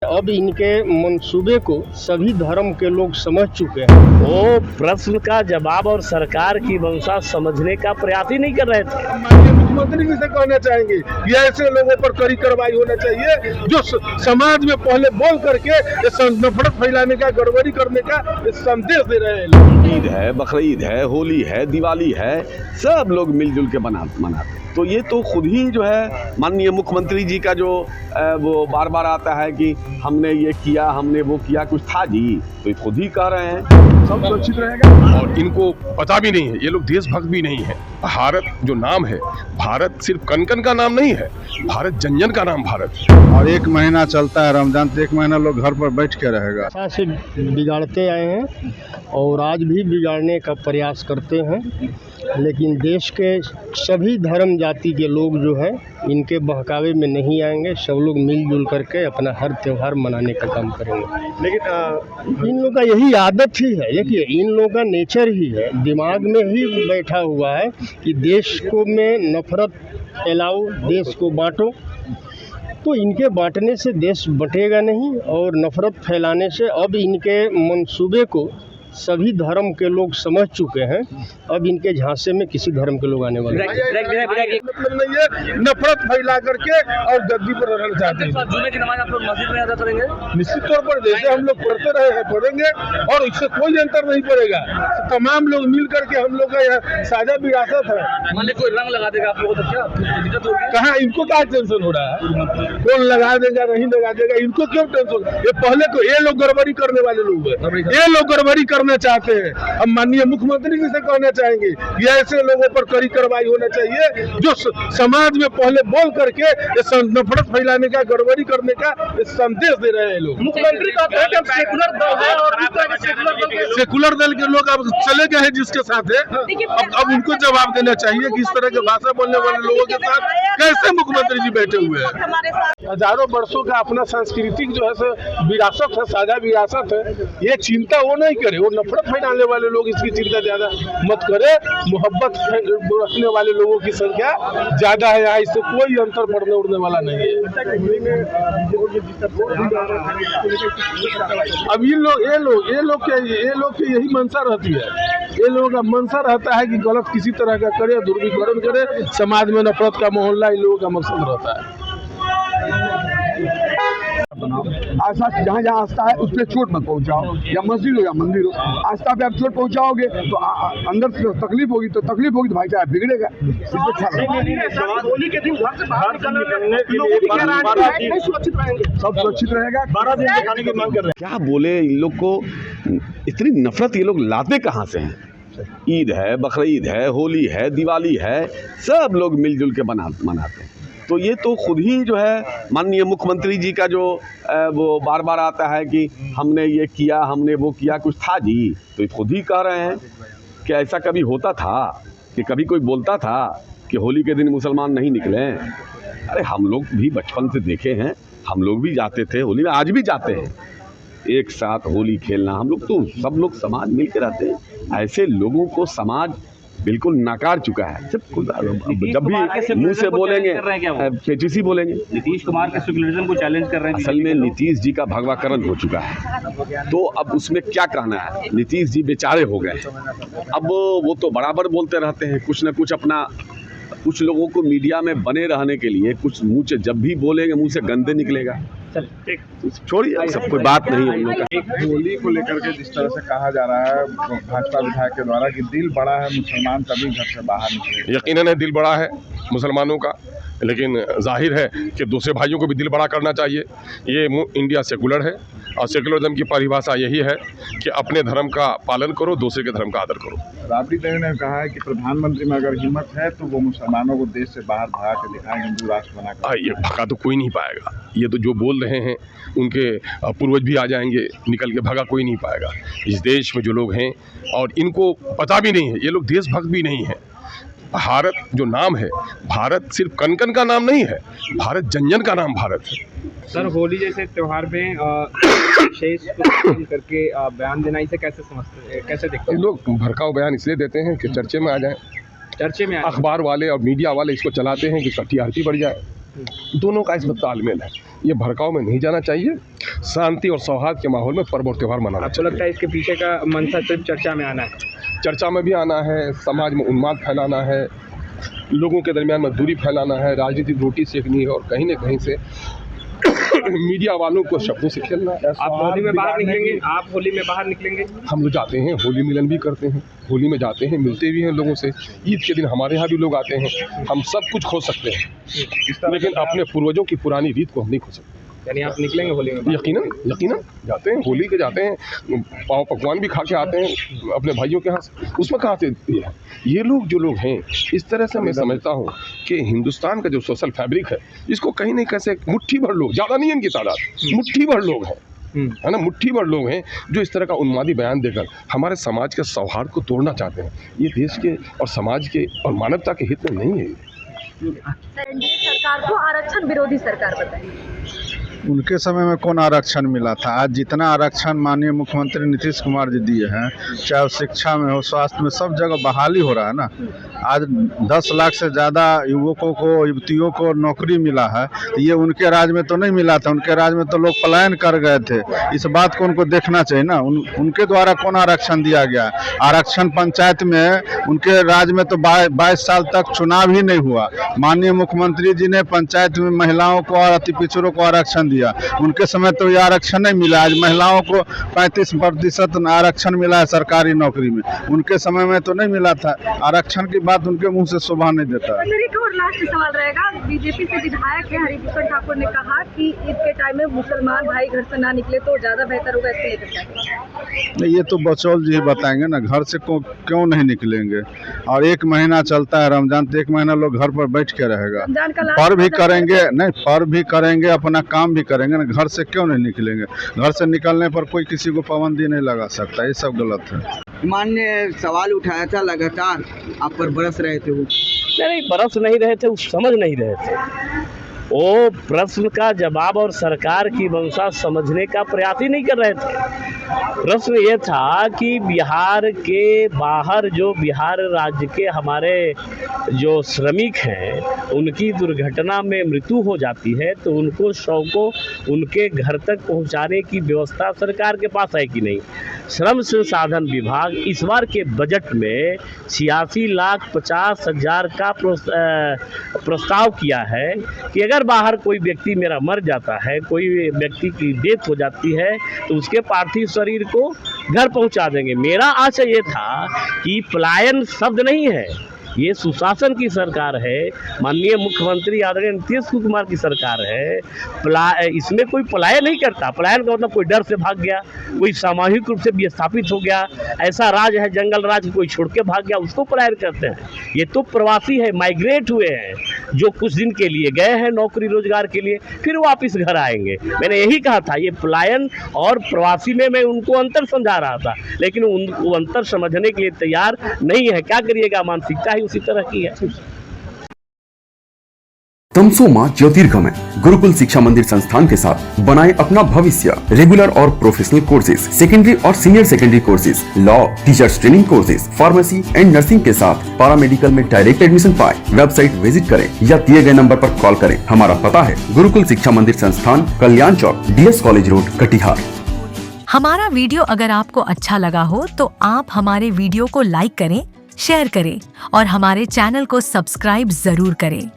अब इनके मंसूबे को सभी धर्म के लोग समझ चुके हैं। वो प्रश्न का जवाब और सरकार की मंशा समझने का प्रयास ही नहीं कर रहे थे। माननीय मुख्यमंत्री जी से कहना चाहेंगे कि ऐसे लोगों पर कड़ी कार्रवाई होना चाहिए जो समाज में पहले बोल करके नफरत फैलाने का, गड़बड़ी करने का संदेश दे रहे हैं लोग। ईद है, बकरीद है, होली है, दिवाली है, सब लोग मिलजुल के मनाते। तो ये तो खुद ही जो है माननीय मुख्यमंत्री जी का जो वो बार बार आता है कि हमने ये किया, हमने वो किया, कुछ था जी, तो ये खुद ही कह रहे हैं सब सुरक्षित रहेगा। और इनको पता भी नहीं है, ये लोग देशभक्त भी नहीं है। भारत जो नाम है, भारत सिर्फ कन का नाम नहीं है, भारत जन का नाम भारत है। और एक महीना चलता है रमजान, तो एक महीना लोग घर पर बैठ के रहेगा। ऐसा से बिगाड़ते आए हैं और आज भी बिगाड़ने का प्रयास करते हैं, लेकिन देश के सभी धर्म जाति के लोग जो है इनके बहकावे में नहीं आएंगे। सब लोग मिलजुल करके अपना हर त्यौहार मनाने का काम करेंगे। लेकिन इन लोगों का यही आदत ही है, देखिए इन लोगों का नेचर ही है, दिमाग में ही बैठा हुआ है कि देश को में नफरत फैलाओ, देश को बांटो। तो इनके बांटने से देश बंटेगा नहीं और नफरत फैलाने से अब इनके मंसूबे को सभी धर्म के लोग समझ चुके हैं। अब इनके झांसे में किसी धर्म के लोग आने वाले मतलब नहीं है नफरत फैला करके और गद्दी पर रहना चाहते हैं। जुमे की नमाज आप लोग मस्जिद में अदा करेंगे? निश्चित तौर पर जैसे हम लोग पढ़ते रहे हैं पढ़ेंगे और इससे कोई अंतर नहीं पड़ेगा। तमाम लोग मिल करके हम लोग का यह साझा विरासत है। मान लीजिए कोई रंग लगा देगा आप लोगों को, क्या दिक्कत होगी? कहाँ इनको क्या टेंशन हो रहा है? कौन लगा देगा नहीं लगा देगा, इनको क्यों टेंशन? ये पहले को ये लोग गड़बड़ी करने वाले लोग हैं, ये लोग गड़बड़ी करना चाहते हैं। हम माननीय मुख्यमंत्री जी से कहना चाहेंगे कि ऐसे लोगों पर कड़ी कार्रवाई होना चाहिए जो समाज में पहले बोल करके नफरत फैलाने का, गड़बड़ी करने का संदेश दे रहे हैं लोग। मुख्यमंत्री कहते हैं कि हम सेकुलर दल है और इस तरह के सेकुलर दल के लोग अब चले गए हैं जिसके साथ है, अब उनको जवाब देना चाहिए कि इस तरह के भाषा बोलने वाले लोगों के साथ कैसे मुख्यमंत्री जी बैठे हुए हैं। हजारों वर्षों का अपना सांस्कृतिक जो है विरासत है, साझा विरासत है, ये चिंता वो नहीं करे। वो नफरत फैलाने वाले लोग इसकी चिंता ज्यादा मत करे। मोहब्बत रखने वाले लोगों की संख्या ज्यादा है यहाँ, इससे कोई अंतर पड़ने उड़ने वाला नहीं है। अब ये लोग के यही मंशा रहती है। ये लोगों का मंशा रहता है कि गलत किसी तरह का करे, दुर्विकरण करे, समाज में नफरत का मोहल्ला इन लोगों का मकसद रहता है। आस्था जहाँ जहाँ आस्था है उस पर चोट मत पहुँचाओ, या मस्जिद हो या मंदिर हो, आस्था पे आप चोट पहुँचाओगे तो अंदर से तकलीफ होगी, तो भाईचारा बिगड़ेगा। होली के दिन घर से बाहर निकलने के लिए सब सुरक्षित रहेगा। 12 दिन दिखाने की मांग कर रहे हैं। क्या बोले, इन लोग को इतनी नफरत ये लोग लाते कहाँ से हैं? ईद है, बकरीद है, होली है, दिवाली है, सब लोग मिलजुल के मनाते हैं। तो ये तो खुद ही जो है माननीय मुख्यमंत्री जी का जो वो बार बार आता है कि हमने ये किया, हमने वो किया, कुछ था जी, तो ये खुद ही कह रहे हैं कि ऐसा कभी होता था कि कभी कोई बोलता था कि होली के दिन मुसलमान नहीं निकले? अरे हम लोग भी बचपन से देखे हैं, हम लोग भी जाते थे होली में, आज भी जाते हैं एक साथ होली खेलना। हम लोग तो सब लोग समाज मिल के रहते हैं। ऐसे लोगों को समाज बिल्कुल नकार चुका है। जब भी मुंह से बोलेंगे पेचिसी बोलेंगे। नीतीश कुमार के सेकुलरिज्म को चैलेंज कर रहे हैं। असल में नीतीश जी का भगवाकरण हो चुका है, तो अब उसमें क्या कहना है। नीतीश जी बेचारे हो गए, अब वो तो बराबर बोलते रहते हैं कुछ न कुछ अपना। कुछ लोगों को मीडिया में बने रहने के लिए कुछ मुँह से जब भी बोलेंगे मुँह से गंदे निकलेगा। छोड़िए, सब कोई बात नहीं है हम लोग का। होली को लेकर के जिस तरह से कहा जा रहा है भाजपा विधायक के द्वारा कि दिल बड़ा है मुसलमान तभी घर से बाहर निकले, यकीनन दिल बड़ा है मुसलमानों का, लेकिन जाहिर है कि दूसरे भाइयों को भी दिल बड़ा करना चाहिए। ये इंडिया सेकुलर है और सेकुलरिज्म की परिभाषा यही है कि अपने धर्म का पालन करो, दूसरे के धर्म का आदर करो। राबड़ी देवी ने कहा है कि प्रधानमंत्री में अगर हिम्मत है तो वो मुसलमानों को देश से बाहर भगा के दिखाएंगे, हिंदू राष्ट्र बनाकर। ये भगा तो कोई नहीं पाएगा। ये तो जो बोल रहे हैं उनके पूर्वज भी आ जाएंगे निकल के, भगा कोई नहीं पाएगा। इस देश में जो लोग हैं और इनको पता भी नहीं है, ये लोग देशभक्त भी नहीं है। भारत जो नाम है, भारत सिर्फ कन का नाम नहीं है, भारत जन का नाम भारत है। सर, होली जैसे त्योहार में विशेष करके बयान देना, इसे कैसे समझते हैं, कैसे देखते हैं? लोग भड़काऊ बयान इसलिए देते हैं कि चर्चे में आ जाए, चर्चे में अखबार वाले और मीडिया वाले इसको चलाते हैं कि इसका टीआरपी बढ़ जाए। दोनों का इसमें तालमेल है। ये भड़काव में नहीं जाना चाहिए, शांति और सौहार्द के माहौल में पर्व और त्यौहार मनाना आपको लगता है इसके पीछे का मंशा सिर्फ चर्चा में आना है? चर्चा में भी आना है, समाज में उन्माद फैलाना है, लोगों के दरमियान में दूरी फैलाना है, राजनीतिक रोटी सेकनी है और कहीं न कहीं से मीडिया वालों को शब्दों से खेलना है। आप होली में बाहर निकलेंगे? आप होली में बाहर निकलेंगे? हम लोग जाते हैं, होली मिलन भी करते हैं, होली में जाते हैं, मिलते भी हैं लोगों से। ईद के दिन हमारे यहाँ भी लोग आते हैं। हम सब कुछ खो सकते हैं लेकिन अपने पूर्वजों की पुरानी रीत को हम नहीं खो सकते। यानी आप निकलेंगे होली में? यकीनन जाते हैं, होली के जाते हैं, पाव पकवान भी खा के आते हैं अपने भाइयों के यहाँ से। उसमें कहाँ से ये लोग जो लोग हैं, इस तरह से मैं समझता हूँ कि हिंदुस्तान का जो सोशल फैब्रिक है, इसको कहीं नहीं कैसे मुट्ठी भर लोग, ज़्यादा नहीं है इनकी तादाद, मुट्ठी भर लोग हैं, है ना, मुट्ठी भर लोग हैं जो इस तरह का उन्मादी बयान देकर हमारे समाज के सौहार्द को तोड़ना चाहते हैं। ये देश के और समाज के और मानवता के हित में नहीं है। एनडीए सरकार को आरक्षण विरोधी सरकार बताइए। उनके समय में कौन आरक्षण मिला था? आज जितना आरक्षण माननीय मुख्यमंत्री नीतीश कुमार जी दिए हैं, चाहे शिक्षा में हो, स्वास्थ्य में, सब जगह बहाली हो रहा है ना। आज 10 लाख से ज़्यादा युवकों को, युवतियों को नौकरी मिला है। ये उनके राज में तो नहीं मिला था, उनके राज में तो लोग पलायन कर गए थे। इस बात को उनको देखना चाहिए ना। उनके द्वारा कौन आरक्षण दिया गया? आरक्षण पंचायत में उनके राज में तो 22 साल तक चुनाव ही नहीं हुआ। माननीय मुख्यमंत्री जी ने पंचायत में महिलाओं को और अति पिछड़ों को आरक्षण दिया। उनके समय तो ये आरक्षण नहीं मिला। आज महिलाओं को 35% आरक्षण मिला है सरकारी नौकरी में, उनके समय में तो नहीं मिला था। आरक्षण की बात उनके मुंह से शोभा नहीं देता। एक और लास्ट सवाल रहेगा। बीजेपी से विधायक हरिभूषण ठाकुर ने कहा कि ईद के टाइम में मुसलमान भाई घर से ना निकले तो ज्यादा बेहतर होगा, इसके लेकर ये तो बचौल जी बताएंगे ना, घर से क्यों नहीं निकलेंगे। और 1 महीना चलता है रमजान, तो 1 महीना लोग घर पर बैठ के रहेगा। पर्व भी करेंगे, नहीं पर्व भी करेंगे, अपना काम भी करेंगे ना, घर से क्यों नहीं निकलेंगे। घर से निकलने पर कोई किसी को पाबंदी नहीं लगा सकता, ये सब गलत है। मान्य सवाल उठाया था, लगातार आप पर बरस रहे थे। वो नहीं बरस नहीं रहे थे, वो समझ नहीं रहे थे। वो प्रश्न का जवाब और सरकार की मंशा समझने का प्रयास ही नहीं कर रहे थे। प्रश्न ये था कि बिहार के बाहर जो बिहार राज्य के हमारे जो श्रमिक हैं, उनकी दुर्घटना में मृत्यु हो जाती है तो उनको शव को उनके घर तक पहुंचाने की व्यवस्था सरकार के पास है कि नहीं। श्रम संसाधन विभाग इस बार के बजट में 86,50,000 का प्रस्ताव किया है कि अगर बाहर कोई व्यक्ति मेरा मर जाता है, कोई व्यक्ति की डेथ हो जाती है, तो उसके पार्थिव शरीर को घर पहुंचा देंगे। मेरा आशय ये था कि पलायन शब्द नहीं है, ये सुशासन की सरकार है, माननीय मुख्यमंत्री आदरणीय नीतीश कुमार की सरकार है। इसमें कोई पलायन नहीं करता। पलायन का मतलब कोई डर से भाग गया, कोई सामूहिक रूप से विस्थापित हो गया, ऐसा राज है जंगल राज, कोई छोड़ के भाग गया, उसको पलायन करते हैं। ये तो प्रवासी है, माइग्रेट हुए हैं, जो कुछ दिन के लिए गए हैं नौकरी रोजगार के लिए, फिर वापस घर आएंगे। मैंने यही कहा था, ये पलायन और प्रवासी में मैं उनको अंतर समझा रहा था, लेकिन उनको अंतर समझने के लिए तैयार नहीं है। क्या करिएगा, मानसिकता ही उसी तरह की है। तमसोमा ज्योतिर्गमय गुरुकुल शिक्षा मंदिर संस्थान के साथ बनाए अपना भविष्य। रेगुलर और प्रोफेशनल कोर्सेज, सेकेंडरी और senior secondary courses, law, teachers training courses, pharmacy and nursing के साथ पैरामेडिकल में डायरेक्ट एडमिशन पाए। वेबसाइट विजिट करें या दिए गए नंबर पर कॉल करें। हमारा पता है गुरुकुल शिक्षा मंदिर संस्थान, कल्याण चौक, DS कॉलेज रोड, कटिहार। हमारा वीडियो अगर आपको अच्छा लगा हो तो आप हमारे वीडियो को लाइक करें, शेयर करें और हमारे चैनल को सब्सक्राइब जरूर करें।